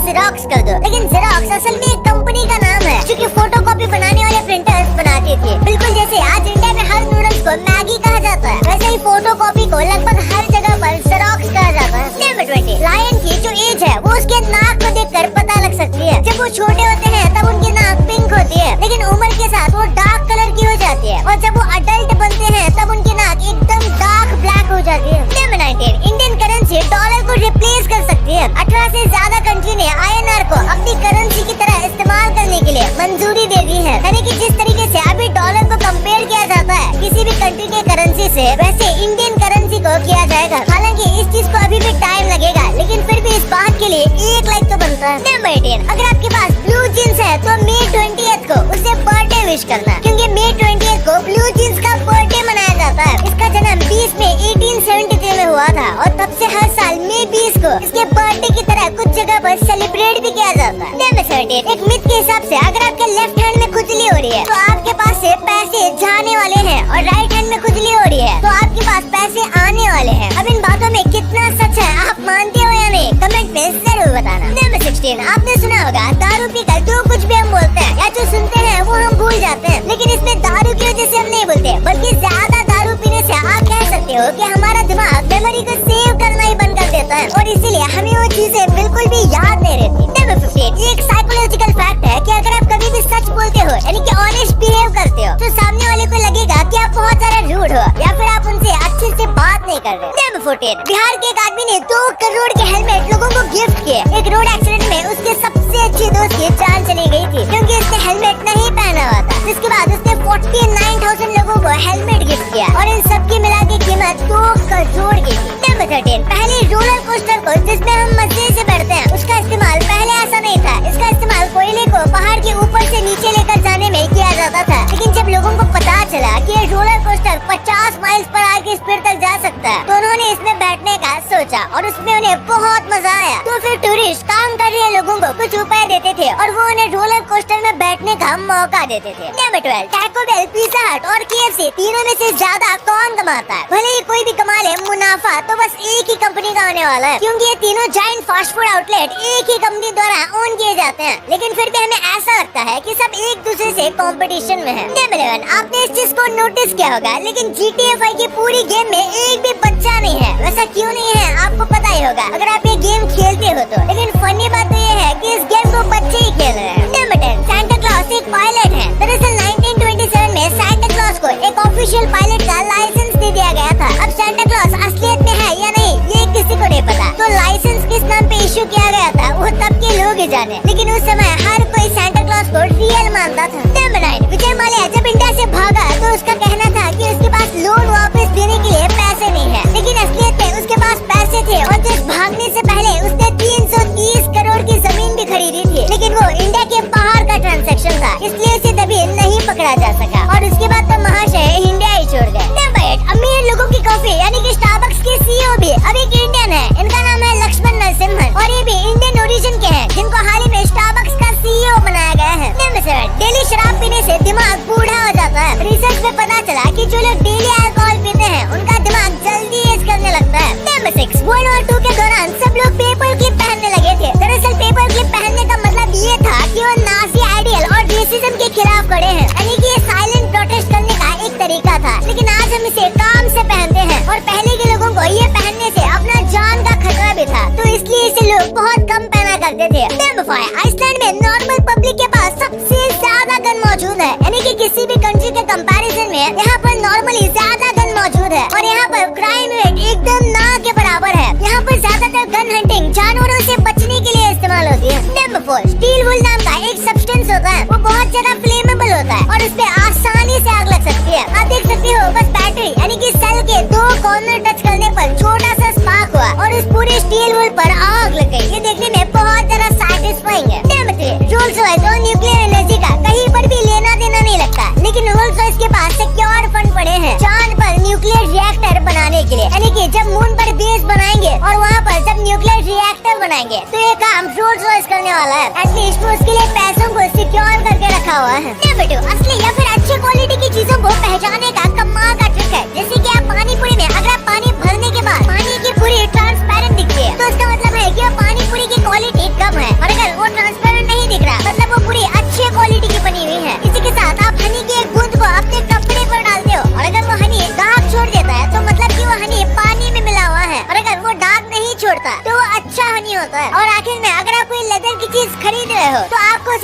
Xerox कर दो। लेकिन जेरोक्स असल में एक कंपनी का नाम है जो कि फोटोकॉपी बनाने वाले प्रिंटर्स बनाती थी। बिल्कुल जैसे आज इंडिया में हर नूडल्स को मैगी कहा जाता है, वैसे ही फोटोकॉपी को लगभग हर जगह पर जेरोक्स कहा जाता है। नंबर 20, लायन की जो एज है वो उसके नाक को देखकर पता लग सकती है। जब वो छोटे होते हैं तब उनकी नाक पिंक होती है, लेकिन उम्र के साथ वो डार्क कलर की हो जाती है, और जब वो अडल्ट बनते हैं तब उनकी नाक एकदम डार्क ब्लैक हो जाती है। नंबर 19, इंडियन करेंसी डॉलर को रिप्लेस कर सकती है। 18 से ज्यादा कंट्री ने INR को अपनी करेंसी की तरह इस्तेमाल करने के लिए मंजूरी दे दी है। यानी कि जिस तरीके से अभी डॉलर को कंपेयर किया जाता है किसी भी कंट्री के करेंसी से, वैसे इंडियन करेंसी को किया जाएगा। हालांकि इस चीज को अभी भी टाइम लगेगा, लेकिन फिर भी इस बात के लिए 1 लाइक तो बनता है। नंबर 18, अगर आपके पास ब्लू जीन्स है तो May 20 को उसे बर्थडे विश करना, क्योंकि May 20 को ब्लू जीन्स का बर्थडे मनाया जाता है। इसका जन्म 20 मई 1873 में हुआ था, और तब से हर साल May 20 को इसके बर्थडे की तरह कुछ जगह पर सेलिब्रेट भी किया जाता है। नंबर 13, एक मिथ के हिसाब से अगर आपके लेफ्ट हैंड में खुजली हो रही है तो आपके पास से पैसे जाने वाले हैं, और राइट हैंड में खुजली हो रही है तो आपके पास पैसे आने वाले हैं। अब इन बातों में कितना सच है आप मानते हो या नहीं, कमेंट में जरूर बताना। नंबर 16, आपने सुना होगा दारू पीकर जो कुछ भी हम बोलते हैं या जो सुनते हैं वो हम भूल जाते हैं, लेकिन इसमें दारू की वजह से हम नहीं भूलते, बल्कि ज्यादा दारू पीने से आप कह सकते हो कि हमारा दिमाग मेमोरी को सेव करना ही बंद कर देता है, और इसीलिए हमें वो चीजें बिल्कुल भी याद नहीं रहती। नंबर 15, ये एक साइकोलॉजिकल फैक्ट है कि अगर आप कभी भी सच बोलते हो यानी कि ऑनेस्ट बिहेव करते हो तो सामने वाले को लगेगा कि आप बहुत ज्यादा रूड हो, या फिर आप उनसे अच्छे से बात नहीं कर रहे। नंबर 14, बिहार के एक आदमी ने 2 करोड़ के हेलमेट लोगों को गिफ्ट किए। एक रोड एक्सीडेंट में उसके सबसे अच्छे दोस्त की जान चली गई थी क्योंकि उसने हेलमेट नहीं पहना हुआ था। जिसके बाद उसने 49,000 लोगों को हेलमेट गिफ्ट किया, और इन सब की मिला के कीमत 2 करोड़ की थी। नंबर 13, पहले रोलर कोस्टर को जिसमें हम मजे से बैठते हैं उसका इस्तेमाल पहले ऐसा नहीं था। इसका इस्तेमाल कोयले को पहाड़ के ऊपर से नीचे लेकर जाने में किया जाता था, लेकिन जब लोगों को पता चला कि ये roller coaster 50 miles per hour की स्पीड तक जा सकता है तो उन्होंने इसमें बैठने का सोचा, और उसमें उन्हें बहुत मजा आया। तो फिर टूरिस्ट काम कर रहे लोगों को कुछ रुपए देते थे और वो उन्हें रोलर कोस्टर में बैठने का मौका देते थे। नंबर 12, टैको बेल, पिज़्ज़ा हट और KFC तीनों में से ज्यादा कौन कमाता है? भले ही कोई भी कमा ले मुनाफा तो बस एक ही कंपनी का होने वाला है, क्योंकि ये तीनों जायंट फास्ट फूड आउटलेट एक ही कंपनी द्वारा ओन किए जाते हैं। लेकिन फिर भी हमें ऐसा लगता है कि सब एक दूसरे से कंपटीशन में है। नंबर 11, आपने इस चीज को नोटिस किया होगा, लेकिन GTA 5 की पूरी गेम में एक भी बच्चा नहीं है। वैसा क्यों नहीं है आपको पता ही होगा अगर आप ये गेम खेलते हो तो, लेकिन फनी बात तो ये है कि इस गेम को बच्चे ही खेल रहे हैं। नंबर 10, सांता क्लॉज एक पायलट है। दरअसल 1927 में सांता क्लॉज को एक ऑफिशियल पायलट का लाइसेंस दे दिया गया था। अब सांता क्लॉज असलियत में है या नहीं ये किसी को नहीं पता, तो लाइसेंस किस नाम पे इशू किया गया था वो तब के लोग ही जाने, लेकिन उस समय हर कोई सांता क्लॉज को रियल मानता था। नंबर 9, विजय माल्या जब इंडिया से भागा तो उसका कहना था कि उसके पास लोन वापस देने के लिए पैसे नहीं है, लेकिन असलियत में उसके पास पैसे थे, और जिस भागने से पहले उसने 330 करोड़ की जमीन भी खरीदी थी, लेकिन वो इंडिया के बाहर का ट्रांजैक्शन था, इसलिए उसे तभी नहीं पकड़ा जा सका, और उसके बाद तो महाशय इंडिया ही छोड़ गए। नंबर 8, अमीर लोगों की कॉफी यानी कि स्टारबक्स के CEO भी अब एक इंडियन है। इनका नाम है लक्ष्मण नरसिम्हन, और ये भी इंडियन ओरिजिन के हैं, जिनको हाल ही में स्टारबक्स का CEO बनाया गया है। नंबर 7, डेली शराब पीने से दिमाग बूढ़ा हो जाता है। रिसर्च में पता चला कि जो लोग डेली अल्कोहल पीते हैं उनका दिमाग जल्दी एज करने लगता है। नंबर 6, वर्ल्ड वॉर 2 के दौरान सब लोग पेपर क्लिप पहनने लगे थे। दरअसल पेपर क्लिप पहनने का मतलब ये था कि वो नाजी आइडियल और रेसिज्म के खिलाफ खड़े हैं, यानी कि ये साइलेंट प्रोटेस्ट करने का एक तरीका था, लेकिन आज हम इसे काम से पहनते हैं, और पहले के लोगों को ये पहनने से अपना जान का खतरा भी था, तो इसलिए इसे लोग बहुत कम पहना करते थे। नंबर 5, आइसलैंड में नॉर्मल पब्लिक के पास सबसे ज्यादा गन मौजूद है, यानी कि किसी भी कंट्री के कंपैरिजन में यहाँ पर नॉर्मली ज्यादा गन मौजूद है, और यहाँ पर क्राइम रेट एकदम ना के बराबर है। यहाँ पर ज्यादातर गन हंटिंग जानवरों से बचने के लिए इस्तेमाल होती है। नंबर 4, स्टील वुल नाम का एक सब्सटेंस होता है, वो बहुत ज्यादा फ्लेमेबल होता है और उसपे आसानी से आग लग सकती है। आप देख सकते हो बस बैटरी यानी कि सेल के 2 कॉर्नर टच करने पर छोटा सा स्पार्क हुआ और उस पूरे स्टील वुल पर आग लग गई। ये देखने में बहुत ज्यादा सैटिस्फाइंग है। नंबर 3, रोल्स रॉयस और न्यूक्लियर एनर्जी का कहीं पर भी लेना देना नहीं लगता, लेकिन रोल्स रॉयस के पास सिक्योर फंड पड़े हैं चांद पर न्यूक्लियर रिएक्टर बनाने के लिए, यानी कि जब मून पर बेस बनाएंगे और वहाँ पर जब न्यूक्लियर रिएक्टर बनाएंगे तो ये काम रोल्स रॉयस करने वाला है। एटलीस्ट वो उसके लिए पैसों को सिक्योर करके रखा हुआ है। नंबर 2, असली या फिर अच्छी क्वालिटी की चीजों को पहचानने का कमाल का ट्रिक है। जैसे कि आप पानी पूरी में अगर आप पानी भरने के बाद पानी की पूरी ट्रांसपेरेंट दिखती है तो उसका मतलब है कि वो पानी पूरी की क्वालिटी कम है, और अगर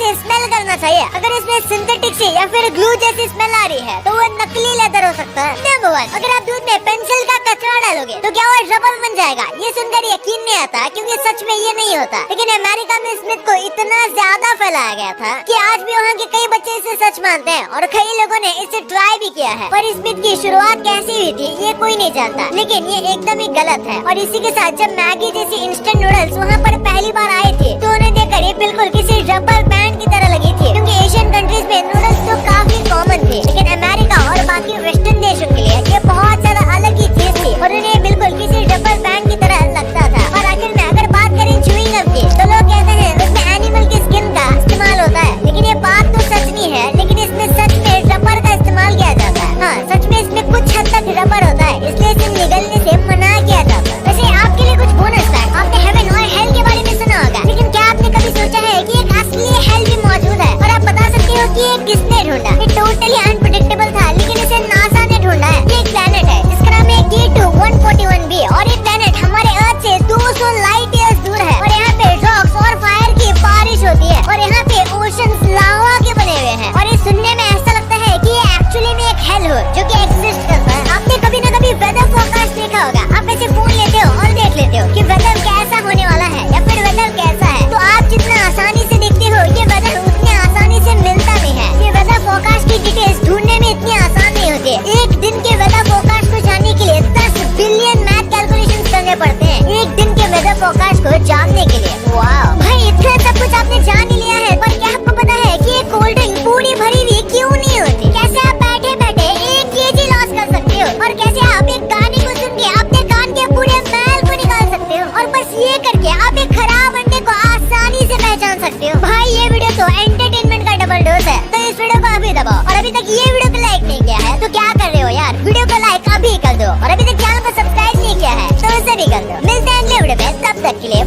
इसे स्मेल करना चाहिए। अगर इसमें सिंथेटिक सी या फिर ग्लू जैसी स्मेल आ रही है तो वो नकली लेदर हो सकता है। नंबर 1, अगर आप दूध में पेंसिल का कचरा डालोगे तो क्या वो रबर बन जाएगा? ये सुनकर यकीन नहीं आता क्योंकि सच में ये नहीं होता। लेकिन अमेरिका में स्मिथ को इतना ज्यादा फैलाया गया था कि आज भी वहाँ के कई बच्चे इसे सच मानते हैं और कई लोगों ने इसे ट्राई भी किया है। पर स्मिथ की शुरुआत कैसी हुई थी ये कोई नहीं जानता, लेकिन ये एकदम ही गलत है। और इसी के साथ जब मैगी जैसी इंस्टेंट नूडल्स वहाँ पर पहली बार आए थे तो उन्हें देखकर ये बिल्कुल किसी रबर बैंड की तरह लगी थी, क्योंकि एशियन कंट्रीज में नूडल्स तो काफी कॉमन थे, लेकिन अमेरिका और बाकी वेस्टर्न देशों के लिए ये बहुत ज्यादा अलग ही चीज थी और उन्हें बिल्कुल किसी रबर बैंड की तरह लगता था। और आखिर में अगर बात करें च्युइंग गम की तो लोग कहते हैं उसमें एनिमल की स्किन का इस्तेमाल होता है, लेकिन ये बात तो सच नहीं है। लेकिन इसमें सच में रबर का इस्तेमाल किया जाता है। हाँ, सच में इसमें कुछ हद तक रबर होता है, इसलिए इसे निगलने से मना किया जाता है। वैसे आपके लिए कुछ बोनस है, आपने हेवन और हेल के बारे में सुना होगा, लेकिन क्या आपने कभी सोचा है कि एक असली हेल भी मौजूद है? और आप बता सकते हो कि ये किसने ढूंढा? ये टोटली अनप्रेडिक्टेबल था, लेकिन इसे नासा ने ढूंढा है। ये एक प्लेनेट है जिसका नाम है K2-141b और ये प्लेनेट हमारे अर्थ से 200 लाइट ईयर्स दूर है। और यहाँ पे रॉक्स और फायर की बारिश होती है और यहाँ पे ओशंस लावा के बने हुए हैं। और ये सुनने में ऐसा लगता है कि ये एक्चुअली में एक हेल हो जो कि एग्जिस्ट करता है। आपने कभी न कभी वेदर फोरकास्ट देखा होगा। आप ऐसे फोन लेते हो और देख लेते हो कि वेदर कैसा होने वाला है या फिर वेदर कैसा है, तो आप जितना आसानी से देखते हो ये वेदर उतने आसानी से मिलता नहीं है। ये वेदर फोरकास्ट की डिटेल्स ढूंढने में इतनी आसान नहीं होती है। एक दिन के वेदर फोरकास्ट को जानने के लिए 10 बिलियन मैथ कैलकुलेशंस करने पड़ते हैं एक दिन के वेदर फोरकास्ट को जानने के लिए। वाह भाई, इतना सब कुछ आपने जान ही लिया है, पर क्या आपको पता है कि ये कोल्ड ड्रिंक पूरी भरी हुई क्यों नहीं होती? कैसे आप बैठे बैठे 1 kg लॉस कर सकते हो और कैसे आप एक गाने को सुन के अपने कान के पूरे मैल को निकाल सकते हो और बस ये करके आप एक खराब अंडे को आसानी से पहचान सकते हो। भाई ये वीडियो तो एंटरटेनमेंट का डबल डोज है, तो इस वीडियो को अभी दबाओ। और अभी तक ये वीडियो को लाइक नहीं किया है तो क्या कर रहे हो यार, वीडियो को लाइक अभी कर दो। और अभी तक चैनल को सब्सक्राइब नहीं किया है तो उसे भी कर दो। मिलते हैं अगले वीडियो में, तब तक के लिए।